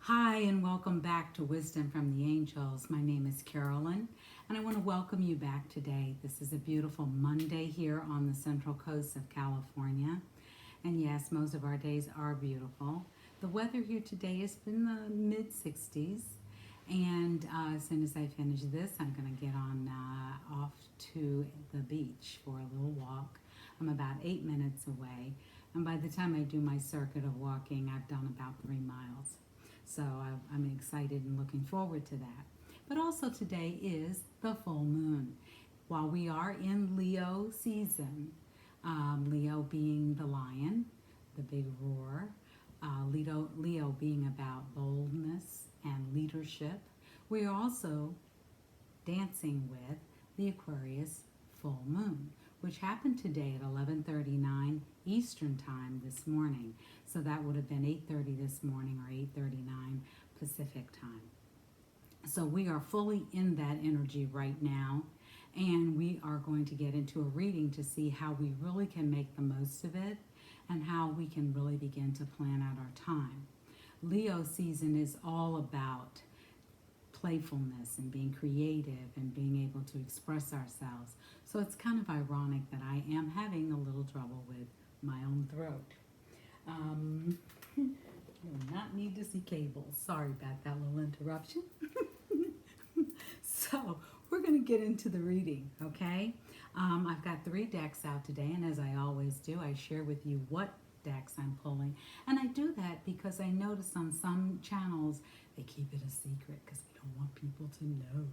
Hi, and welcome back to Wisdom from the Angels. My name is Carolyn, and I want to welcome you back today. This is a beautiful Monday here on the central coast of California. And yes, most of our days are beautiful. The weather here today has been the mid 60s. And as soon as I finish this, I'm going to get on off to the beach for a little walk. I'm about 8 minutes away. And by the time I do my circuit of walking, I've done about 3 miles. So I'm excited and looking forward to that. But also today is the full moon. While we are in Leo season, Leo being the lion, the big roar, Leo being about boldness and leadership, we are also dancing with the Aquarius full moon, which happened today at 11:39 Eastern time this morning. So that would have been 8:30 this morning or 8:39 Pacific time. So we are fully in that energy right now, and we are going to get into a reading to see how we really can make the most of it and how we can really begin to plan out our time. Leo season is all about playfulness and being creative and being able to express ourselves. So it's kind of ironic that I am having a little trouble with my own throat. You do not need to see cables. Sorry about that little interruption. So we're going to get into the reading, okay? I've got 3 decks out today, and as I always do, I share with you what decks I'm pulling. And I do that because I notice on some channels they keep it a secret because we don't want people to know.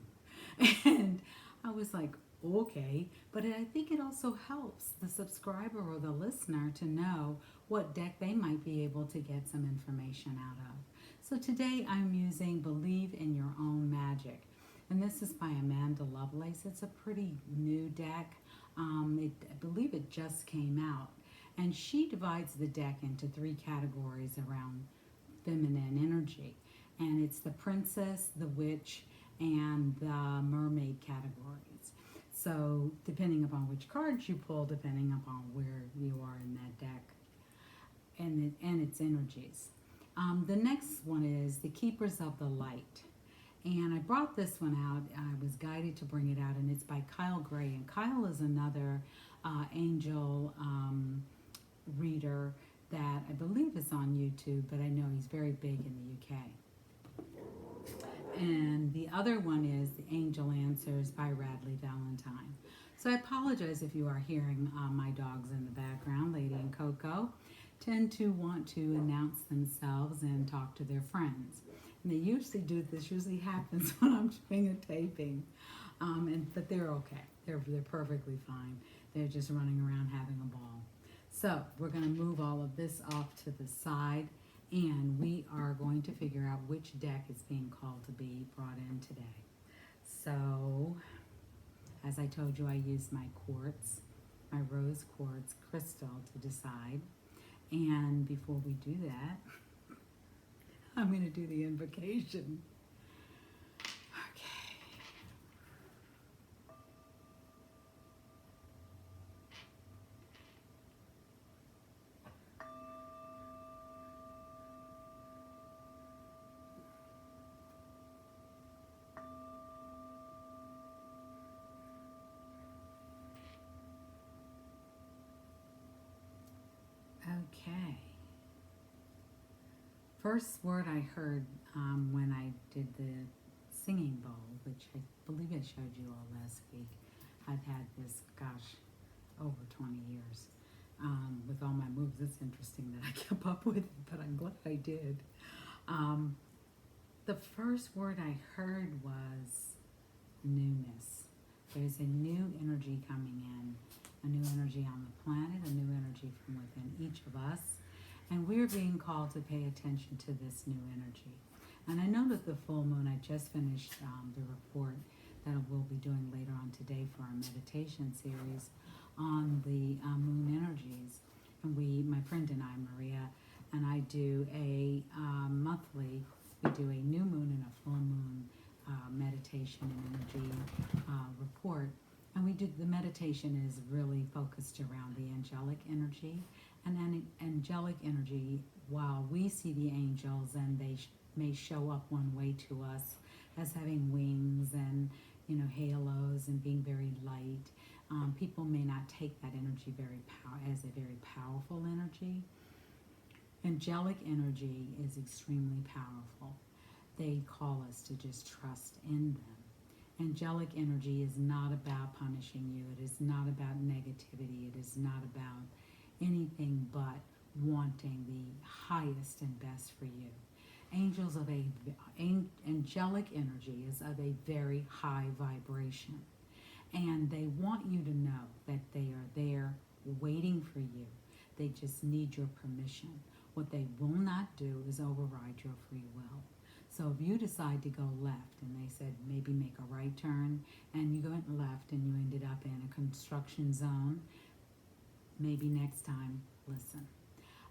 And I was like, okay, but I think it also helps the subscriber or the listener to know what deck they might be able to get some information out of. So today I'm using Believe in Your Own Magic. And this is by Amanda Lovelace. It's a pretty new deck. I believe it just came out. And she divides the deck into 3 categories around feminine energy. And it's the princess, the witch, and the mermaid categories. So depending upon which cards you pull, depending upon where you are in that deck and its energies. The next one is the Keepers of the Light. And I brought this one out. I was guided to bring it out, and it's by Kyle Gray. And Kyle is another angel reader that I believe is on YouTube, but I know he's very big in the UK. And the other one is The Angel Answers by Radley Valentine. So I apologize if you are hearing my dogs in the background. Lady and Coco tend to want to announce themselves and talk to their friends. And they usually do this. Usually happens when I'm doing a taping, but they're okay. They're perfectly fine. They're just running around having a ball. So we're going to move all of this off to the side, and we are going to figure out which deck is being called to be brought in today. So, as I told you, I use my quartz, my rose quartz crystal to decide. And before we do that, I'm going to do the invocation. Okay. Okay. First word I heard when I did the singing bowl, which I believe I showed you all last week. I've had this, gosh, over 20 years. With all my moves, it's interesting that I kept up with it, but I'm glad I did. The first word I heard was newness. There's a new energy coming in, a new energy on the planet, a new energy from within each of us. And we're being called to pay attention to this new energy. And I know that the full moon, I just finished the report that we'll be doing later on today for our meditation series on the moon energies. And my friend and I, Maria, and I do a monthly, we do a new moon and a full moon meditation and energy report. And we do the meditation meditation is really focused around the angelic energy. And then angelic energy, while we see the angels and they may show up one way to us as having wings and, halos and being very light, people may not take that energy as a very powerful energy. Angelic energy is extremely powerful. They call us to just trust in them. Angelic energy is not about punishing you. It is not about negativity. It is not about anything but wanting the highest and best for you. Angelic energy is of a very high vibration. And they want you to know that they are there waiting for you. They just need your permission. What they will not do is override your free will. So if you decide to go left and they said maybe make a right turn and you went left and you ended up in a construction zone, maybe next time listen.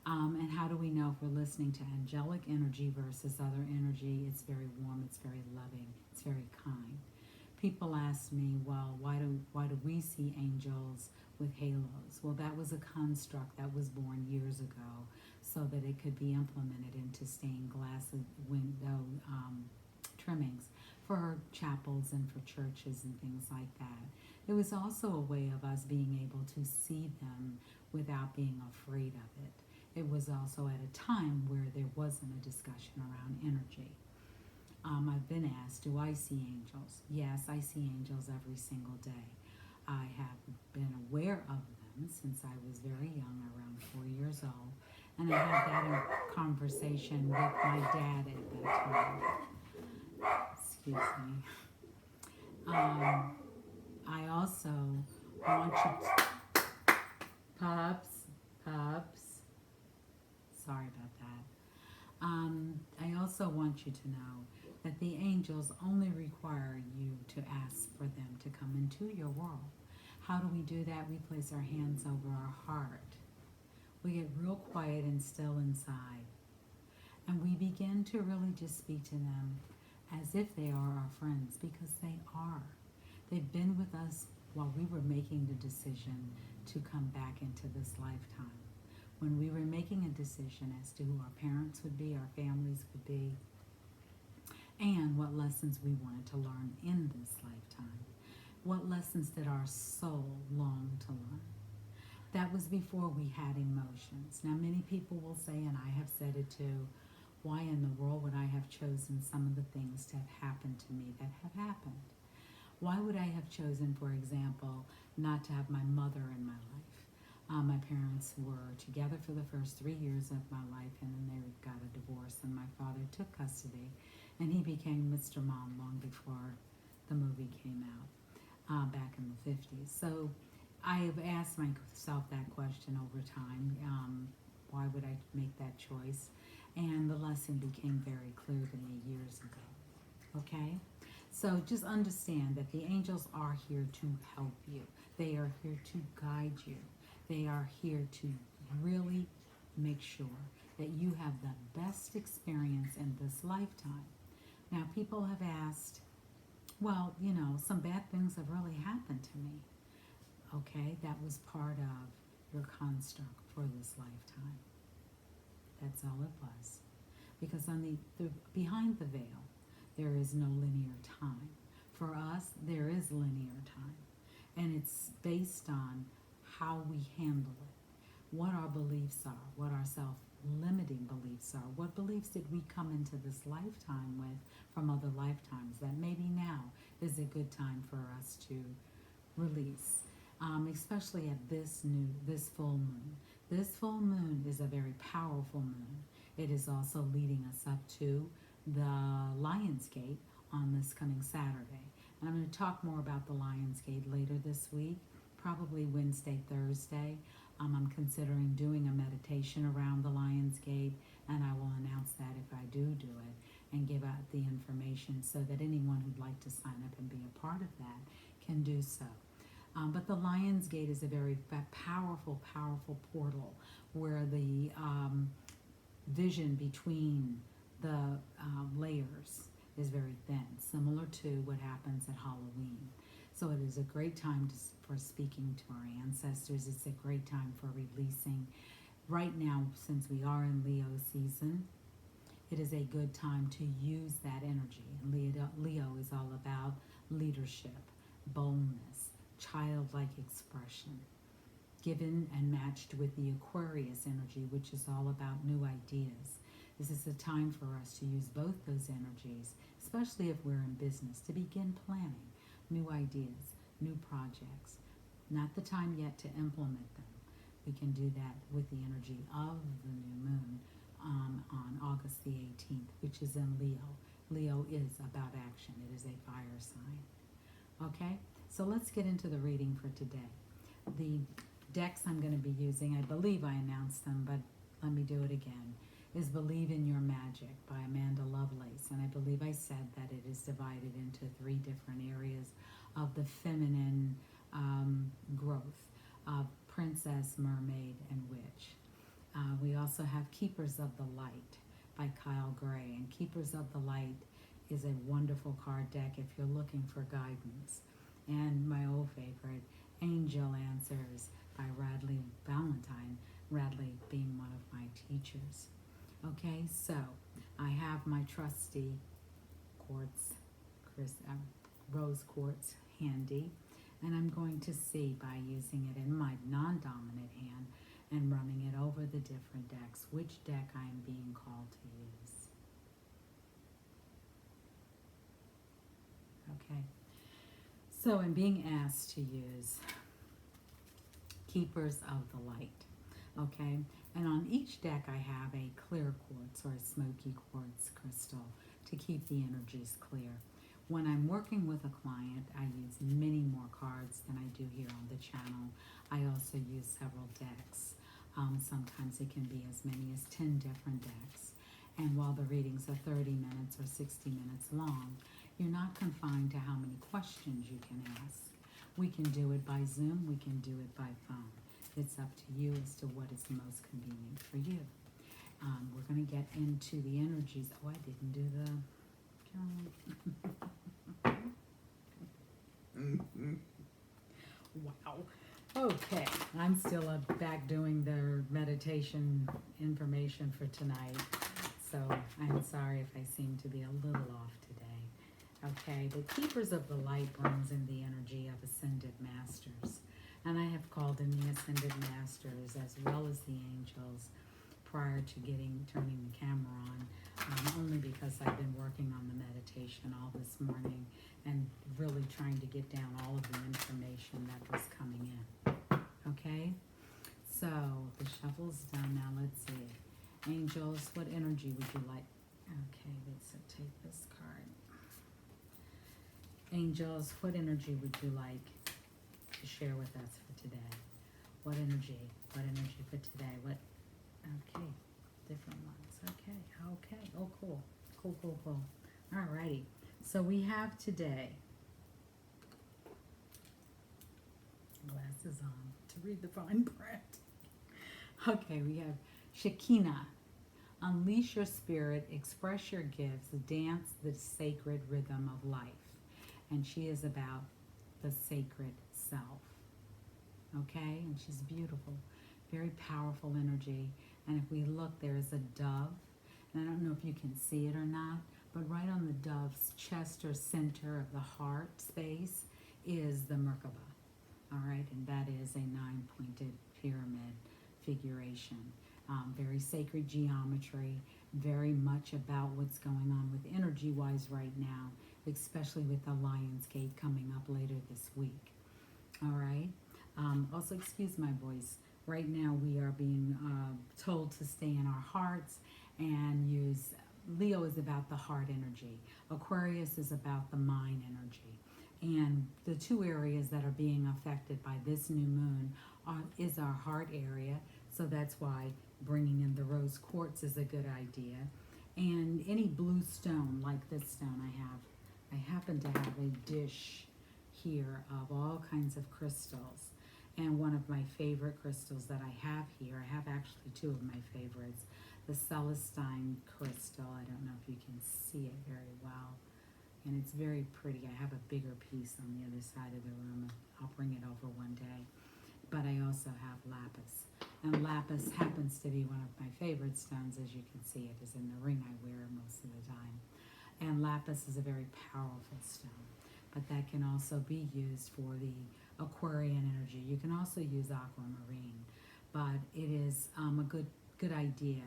And how do we know if we're listening to angelic energy versus other energy? It's very warm, it's very loving, it's very kind. People ask me, well, why do we see angels with halos? Well, that was a construct that was born years ago so that it could be implemented into stained glass window trimmings for chapels and for churches and things like that. It was also a way of us being able to see them without being afraid of it. It was also at a time where there wasn't a discussion around energy. I've been asked, do I see angels? Yes, I see angels every single day. I have been aware of them since I was very young, around 4 years old, and I had that in conversation with my dad at that time. Excuse me. I also want you to... Pups. Sorry about that. I also want you to know that the angels only require you to ask for them to come into your world. How do we do that? We place our hands over our heart. We get real quiet and still inside. And we begin to really just speak to them as if they are our friends, because they are. They've been with us while we were making the decision to come back into this lifetime. When we were making a decision as to who our parents would be, our families would be, and what lessons we wanted to learn in this lifetime. What lessons did our soul long to learn? That was before we had emotions. Now, many people will say, and I have said it too, why in the world would I have chosen some of the things to have happened to me that have happened? Why would I have chosen, for example, not to have my mother in my life? My parents were together for the first 3 years of my life, and then they got a divorce, and my father took custody, and he became Mr. Mom long before the movie came out back in the 50s. So I have asked myself that question over time. Why would I make that choice? And the lesson became very clear to me years ago. Okay? So just understand that the angels are here to help you. They are here to guide you. They are here to really make sure that you have the best experience in this lifetime. Now, people have asked, well, some bad things have really happened to me. Okay, that was part of your construct for this lifetime. That's all it was. Because on the behind the veil, there is no linear time. For us, there is linear time. And it's based on how we handle it, what our beliefs are, what our self-limiting beliefs are, what beliefs did we come into this lifetime with from other lifetimes that maybe now is a good time for us to release, especially at this full moon. This full moon is a very powerful moon. It is also leading us up to the Lion's Gate on this coming Saturday. And I'm going to talk more about the Lion's Gate later this week, probably Wednesday, Thursday. I'm considering doing a meditation around the Lion's Gate, and I will announce that if I do it and give out the information so that anyone who'd like to sign up and be a part of that can do so. But the Lion's Gate is a very powerful, powerful portal where the vision between the layers is very thin, similar to what happens at Halloween. So it is a great time for speaking to our ancestors. It's a great time for releasing. Right now, since we are in Leo season, it is a good time to use that energy. Leo is all about leadership, boldness, childlike expression, given and matched with the Aquarius energy, which is all about new ideas. This is a time for us to use both those energies, especially if we're in business, to begin planning new ideas, new projects. Not the time yet to implement them. We can do that with the energy of the new moon on August the 18th, which is in Leo. Leo is about action. It is a fire sign. Okay, so let's get into the reading for today. The decks I'm going to be using, I believe I announced them, but let me do it again, is Believe in Your Magic by Amanda Lovelace. And I believe I said that it is divided into 3 different areas of the feminine growth of Princess, Mermaid, and Witch. We also have Keepers of the Light by Kyle Gray. And Keepers of the Light is a wonderful card deck if you're looking for guidance. And my old favorite, Angel Answers by Radley Valentine, Radley being one of my teachers. Okay, so I have my trusty quartz, rose quartz handy, and I'm going to see by using it in my non-dominant hand and running it over the different decks, which deck I am being called to use. Okay, so I'm being asked to use Keepers of the Light. Okay, and on each deck I have a clear quartz or a smoky quartz crystal to keep the energies clear. When I'm working with a client, I use many more cards than I do here on the channel. I also use several decks. Sometimes it can be as many as 10 different decks. And while the readings are 30 minutes or 60 minutes long, you're not confined to how many questions you can ask. We can do it by Zoom, we can do it by phone. It's up to you as to what is most convenient for you. We're going to get into the energies. Oh, I didn't do the... Wow. Okay, I'm still back doing the meditation information for tonight. So I'm sorry if I seem to be a little off today. Okay, the Keepers of the Light brings in the energy of Ascended Masters. And I have called in the Ascended Masters as well as the angels prior to turning the camera on, only because I've been working on the meditation all this morning and really trying to get down all of the information that was coming in. Okay, so the shuffle's done. Now let's see. Angels, what energy would you like? Okay, let's take this card. Angels, what energy would you like to share with us for today? What energy for today? Okay, different ones. Okay, oh cool. Alrighty, so we have today, glasses on to read the fine print. Okay, we have Shekinah. Unleash your spirit, express your gifts, dance the sacred rhythm of life. And she is about the sacred self. Okay, and she's beautiful, very powerful energy. And if we look, there is a dove, and I don't know if you can see it or not, but right on the dove's chest or center of the heart space is the Merkaba. All right, and that is a 9-pointed pyramid figuration. Very sacred geometry, very much about what's going on with energy-wise right now, especially with the Lion's Gate coming up later this week. All right. Also, excuse my voice. Right now we are being told to stay in our hearts and use, Leo is about the heart energy. Aquarius is about the mind energy. And the 2 areas that are being affected by this new moon is our heart area. So that's why bringing in the rose quartz is a good idea. And any blue stone, like this stone I happen to have a dish here of all kinds of crystals. And one of my favorite crystals that I have here, I have actually 2 of my favorites, the Celestine crystal. I don't know if you can see it very well. and it's very pretty. I have a bigger piece on the other side of the room. I'll bring it over one day. But I also have lapis. And lapis happens to be one of my favorite stones. As you can see, it is in the ring I wear most of the time. And lapis is a very powerful stone. But that can also be used for the Aquarian energy. You can also use aquamarine. But it is a good idea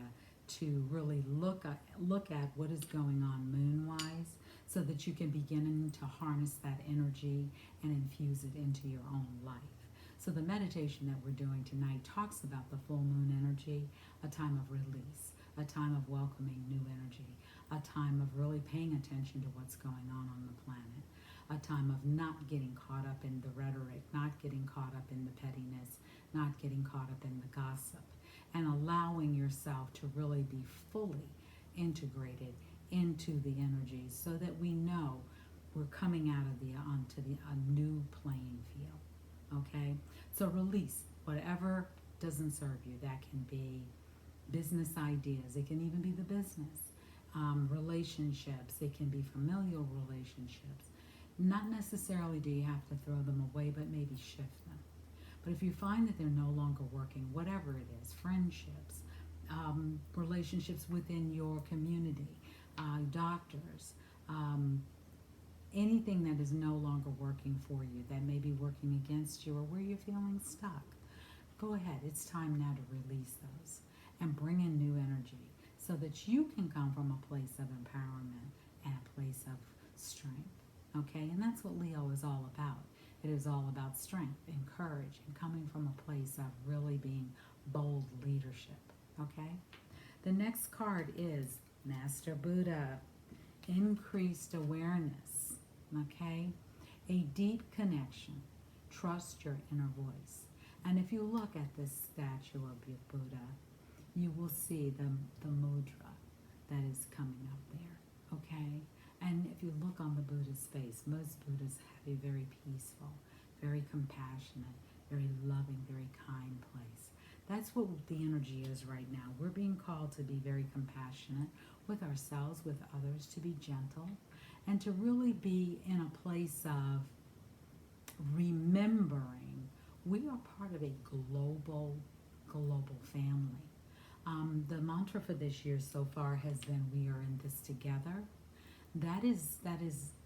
to really look at what is going on moon-wise, so that you can begin to harness that energy and infuse it into your own life. So the meditation that we're doing tonight talks about the full moon energy, a time of release, a time of welcoming new energy, a time of really paying attention to what's going on the planet, a time of not getting caught up in the rhetoric, not getting caught up in the pettiness, not getting caught up in the gossip, and allowing yourself to really be fully integrated into the energies, so that we know we're coming out of onto a new playing field. Okay, so release whatever doesn't serve you. That can be business ideas. It can even be the business. Relationships. It can be familial relationships. Not necessarily do you have to throw them away, but maybe shift them. But if you find that they're no longer working, whatever it is, friendships, relationships within your community, doctors, anything that is no longer working for you, that may be working against you, or where you're feeling stuck, go ahead. It's time now to release those and bring in new energy, so that you can come from a place of empowerment and a place of strength. Okay, and that's what Leo is all about. It is all about strength and courage and coming from a place of really being bold leadership. Okay, the next card is Master Buddha, increased awareness. Okay, a deep connection. Trust your inner voice. And if you look at this statue of Buddha, you will see the mudra that is coming up there. Okay, and if you look on the Buddha's face, most Buddhas have a very peaceful, very compassionate, very loving, very kind place. That's what the energy is right now. We're being called to be very compassionate with ourselves, with others, to be gentle, and to really be in a place of remembering we are part of a global family. The mantra for this year so far has been, we are in this together. That is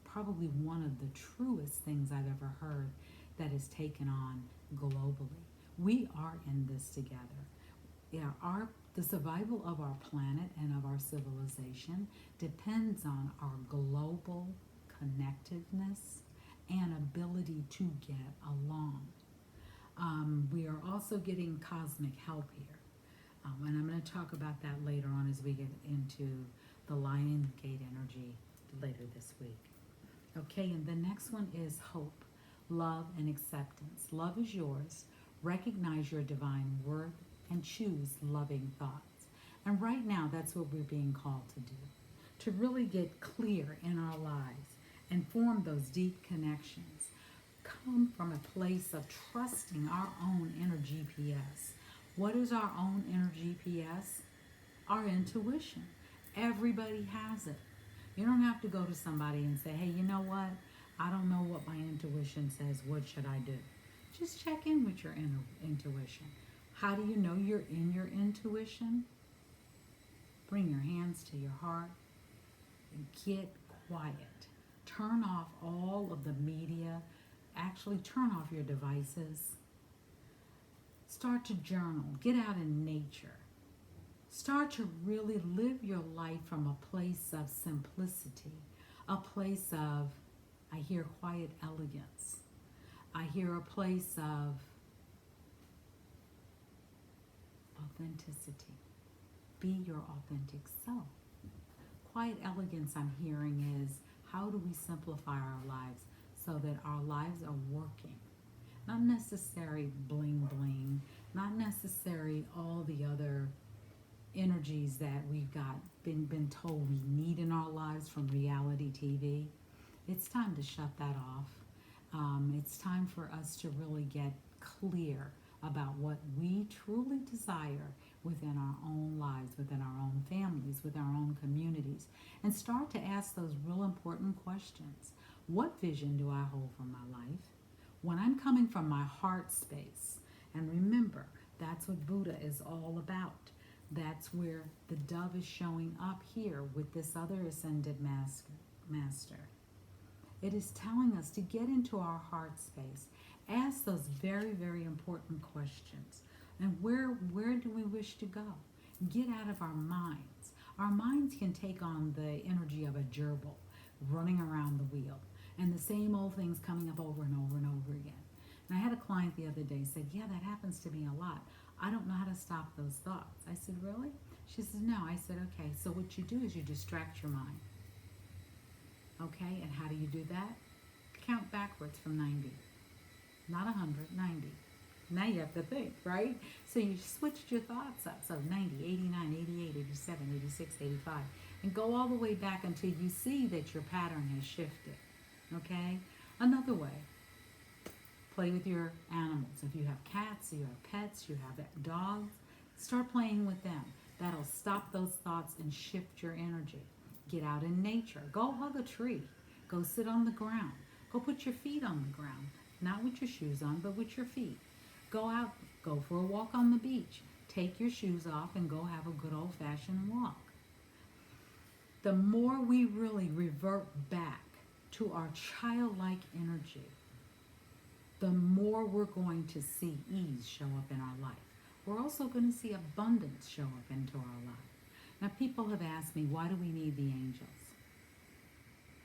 probably one of the truest things I've ever heard that is taken on globally. We are in this together. Yeah, the survival of our planet and of our civilization depends on our global connectiveness and ability to get along. We are also getting cosmic help here. And I'm going to talk about that later on as we get into the Lion Gate energy later this week. Okay, and the next one is hope, love, and acceptance. Love is yours. Recognize your divine worth and choose loving thoughts. And right now, that's what we're being called to do, to really get clear in our lives and form those deep connections. Come from a place of trusting our own inner GPS. What is our own inner GPS? Our intuition. Everybody has it. You don't have to go to somebody and say, hey, you know what? I don't know what my intuition says. What should I do? Just check in with your intuition. How do you know you're in your intuition? Bring your hands to your heart and get quiet. Turn off all of the media. Actually, turn off your devices. Start to journal. Get out in nature. Start to really live your life from a place of simplicity, a place of, I hear quiet elegance. I hear a place of authenticity. Be your authentic self. Quiet elegance I'm hearing is, how do we simplify our lives so that our lives are working? Not necessary bling bling, not necessary all the other energies that we've got been told we need in our lives from reality TV. It's time to shut that off. It's time for us to really get clear about what we truly desire within our own lives, within our own families, with our own communities, and start to ask those real important questions. What vision do I hold for my life? When I'm coming from my heart space, and remember, that's what Buddha is all about. That's where the dove is showing up here with this other ascended master. It is telling us to get into our heart space, ask those very, very important questions. And where do we wish to go? Get out of our minds. Our minds can take on the energy of a gerbil running around the wheel, and the same old things coming up over and over and over again. And I had a client the other day said, yeah, that happens to me a lot. I don't know how to stop those thoughts. I said, really? She says, no. I said, okay, so what you do is you distract your mind. Okay, and how do you do that? Count backwards from 90. Not 100, 90. Now you have to think, right? So you switched your thoughts up. So 90, 89, 88, 87, 86, 85. And go all the way back until you see that your pattern has shifted. Okay? Another way. Play with your animals. If you have cats, you have pets, you have dogs, start playing with them. That'll stop those thoughts and shift your energy. Get out in nature. Go hug a tree. Go sit on the ground. Go put your feet on the ground. Not with your shoes on, but with your feet. Go out, go for a walk on the beach. Take your shoes off and go have a good old-fashioned walk. The more we really revert back to our childlike energy, the more we're going to see ease show up in our life. We're also going to see abundance show up into our life. Now, people have asked me, why do we need the angels?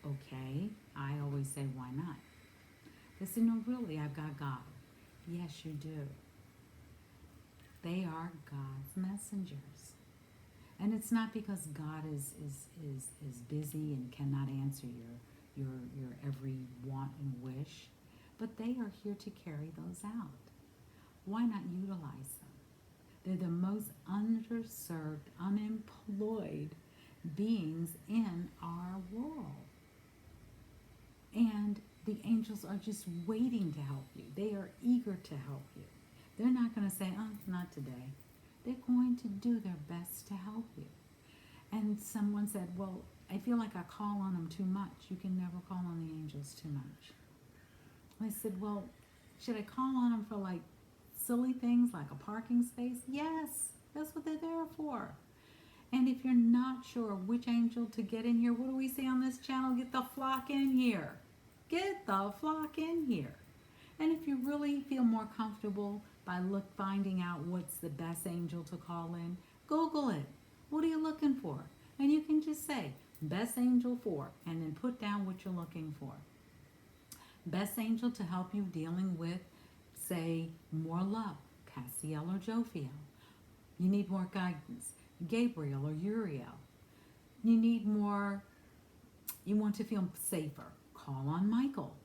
Okay, I always say, why not? They say, no, really, I've got God. Yes, you do. They are God's messengers. And it's not because God is busy and cannot answer your every want and wish, but they are here to carry those out. Why not utilize them? They're the most underserved, unemployed beings in our world. And the angels are just waiting to help you. They are eager to help you. They're not going to say, oh, not today. They're going to do their best to help you. And someone said, well, I feel like I call on them too much. You can never call on the angels too much. I said, well, should I call on them for like silly things like a parking space? Yes, that's what they're there for. And if you're not sure which angel to get in here, what do we say on this channel? Get the flock in here. Get the flock in here. And if you really feel more comfortable by finding out what's the best angel to call in, Google it. What are you looking for? And you can just say, best angel for, and then put down what you're looking for. Best angel to help you dealing with, say, more love, Castiel or Jophiel. You need more guidance, Gabriel or Uriel. You need more, you want to feel safer, call on Michael.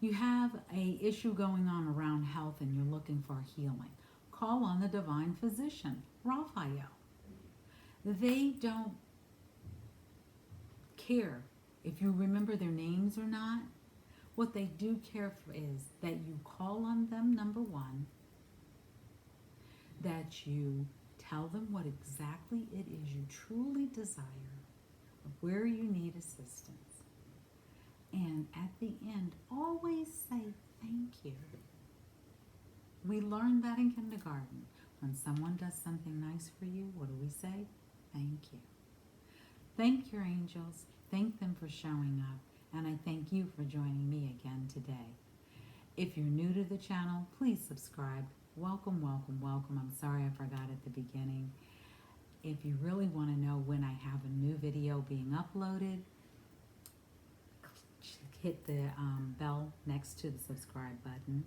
You have an issue going on around health and you're looking for healing, call on the divine physician, Raphael. They don't care if you remember their names or not. What they do care for is that you call on them, number one, that you tell them what exactly it is you truly desire, where you need assistance. And at the end, always say thank you. We learned that in kindergarten. When someone does something nice for you, what do we say? Thank you. Thank your angels. Thank them for showing up. And I thank you for joining me again today. If you're new to the channel, please subscribe. Welcome, welcome, welcome. I'm sorry I forgot at the beginning. If you really want to know when I have a new video being uploaded, hit the bell next to the subscribe button.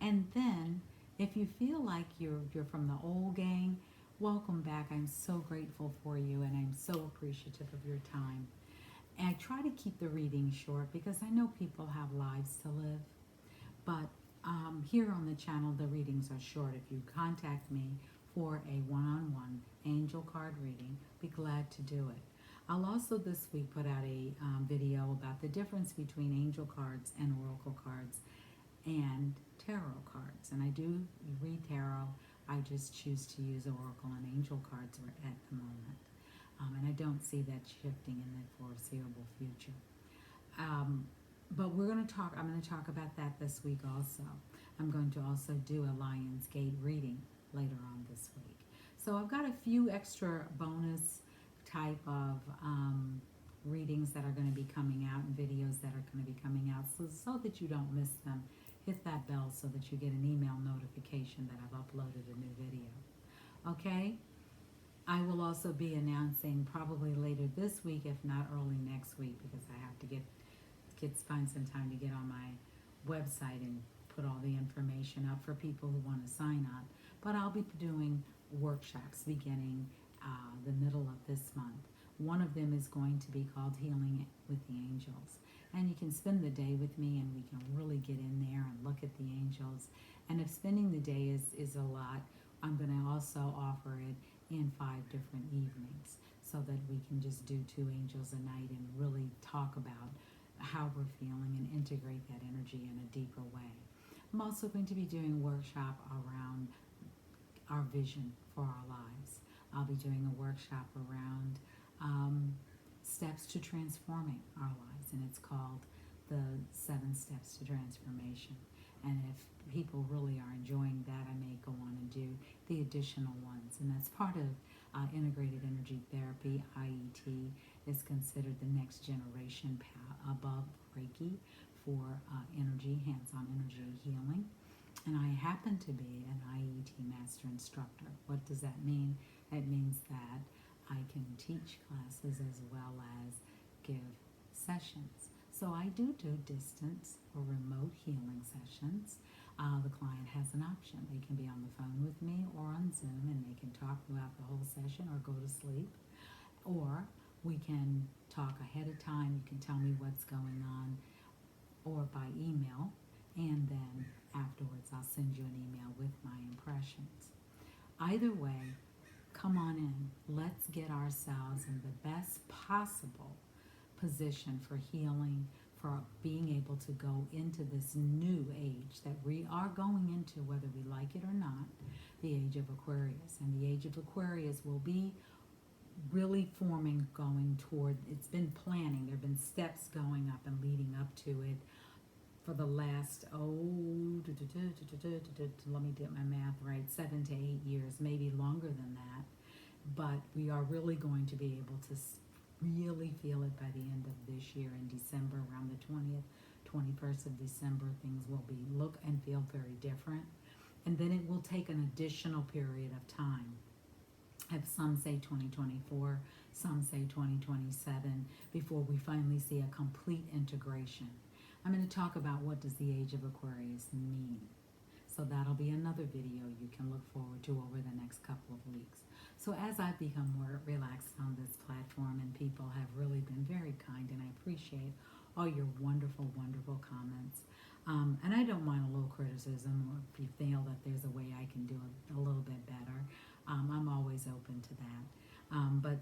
And then, if you feel like you're from the old gang, welcome back. I'm so grateful for you, and I'm so appreciative of your time. And I try to keep the reading short because I know people have lives to live. But here on the channel, the readings are short. If you contact me for a one-on-one angel card reading, be glad to do it. I'll also this week put out a video about the difference between angel cards and oracle cards and tarot cards. And I do read tarot. I just choose to use Oracle and Angel cards at the moment. And I don't see that shifting in the foreseeable future. But I'm going to talk about that this week also. I'm going to also do a Lion's Gate reading later on this week. So I've got a few extra bonus type of readings that are going to be coming out and videos that are going to be coming out so that you don't miss them. Hit that bell so that you get an email notification that I've uploaded a new video. Okay? I will also be announcing probably later this week, if not early next week, because I have to find some time to get on my website and put all the information up for people who want to sign up. But I'll be doing workshops beginning the middle of this month. One of them is going to be called Healing with the Angels. And you can spend the day with me and we can really get in there and look at the angels. And if spending the day is a lot, I'm going to also offer it in 5 different evenings so that we can just do 2 angels a night and really talk about how we're feeling and integrate that energy in a deeper way. I'm also going to be doing a workshop around our vision for our lives. I'll be doing a workshop around steps to transforming our lives, and it's called the 7 Steps to Transformation. And if people really are enjoying that, I may go on and do the additional ones. And that's part of integrated energy therapy. IET is considered the next generation above Reiki for energy, hands-on energy healing. And I happen to be an IET master instructor. What does that mean? It means that I can teach classes as well as give sessions. So I do distance or remote healing sessions. The client has an option. They can be on the phone with me or on Zoom, and they can talk throughout the whole session or go to sleep. Or we can talk ahead of time. You can tell me what's going on, or by email, and then afterwards I'll send you an email with my impressions. Either way, come on in. Let's get ourselves in the best possible position for healing, for being able to go into this new age that we are going into, whether we like it or not, the age of Aquarius. And the age of Aquarius will be really forming, going toward, it's been planning, there have been steps going up and leading up to it for the last, let me get my math right, 7 to 8 years, maybe longer than that. But we are really going to be able to really feel it by the end of this year in December, around the 20th, 21st of December. Things will look and feel very different. And then it will take an additional period of time. Some say 2024, some say 2027, before we finally see a complete integration. I'm going to talk about what does the age of Aquarius mean. So that'll be another video you can look forward to over the next couple of weeks. So as I've become more relaxed on this platform, and people have really been very kind, and I appreciate all your wonderful, wonderful comments. And I don't mind a little criticism, or if you feel that there's a way I can do it a little bit better. I'm always open to that. But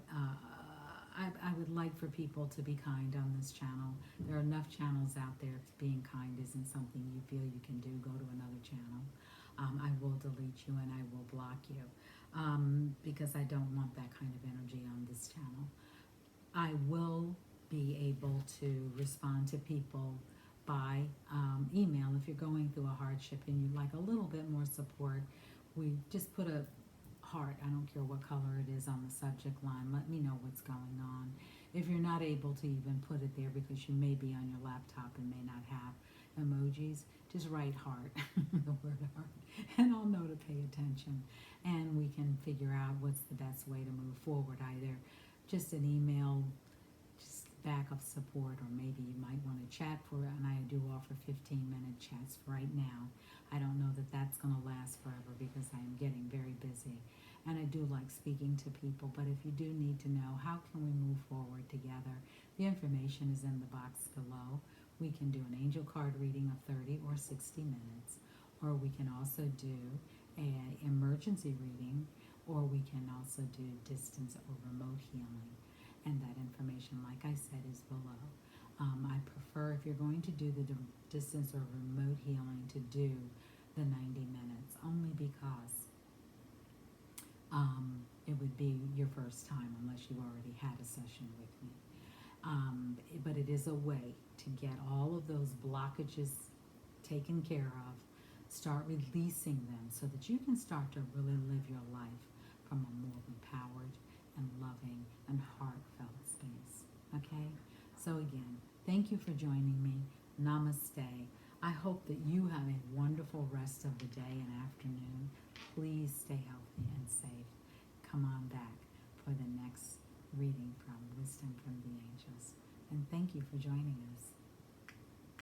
I would like for people to be kind on this channel. There are enough channels out there. If being kind isn't something you feel you can do, go to another channel. I will delete you and I will block you because I don't want that kind of energy on this channel. I will be able to respond to people by email. If you're going through a hardship and you'd like a little bit more support, we just put a heart, I don't care what color it is, on the subject line. Let me know what's going on. If you're not able to even put it there because you may be on your laptop and may not have emojis, just write heart, the word heart, and I'll know to pay attention. And we can figure out what's the best way to move forward, either just an email, just backup support, or maybe you might want to chat for it, and I do offer 15-minute chats right now. I don't know that that's going to last forever because I am getting very busy. And I do like speaking to people, but if you do need to know how can we move forward together, the information is in the box below. We can do an angel card reading of 30 or 60 minutes, or we can also do an emergency reading, or we can also do distance or remote healing. And that information, like I said, is below. I prefer, if you're going to do the distance or remote healing, to do the 90 minutes, only because It would be your first time unless you already had a session with me. But it is a way to get all of those blockages taken care of, start releasing them so that you can start to really live your life from a more empowered and loving and heartfelt space. Okay? So again, thank you for joining me. Namaste. I hope that you have a wonderful rest of the day and afternoon. Please stay healthy and safe. Come on back for the next reading from Wisdom from the Angels. And thank you for joining us.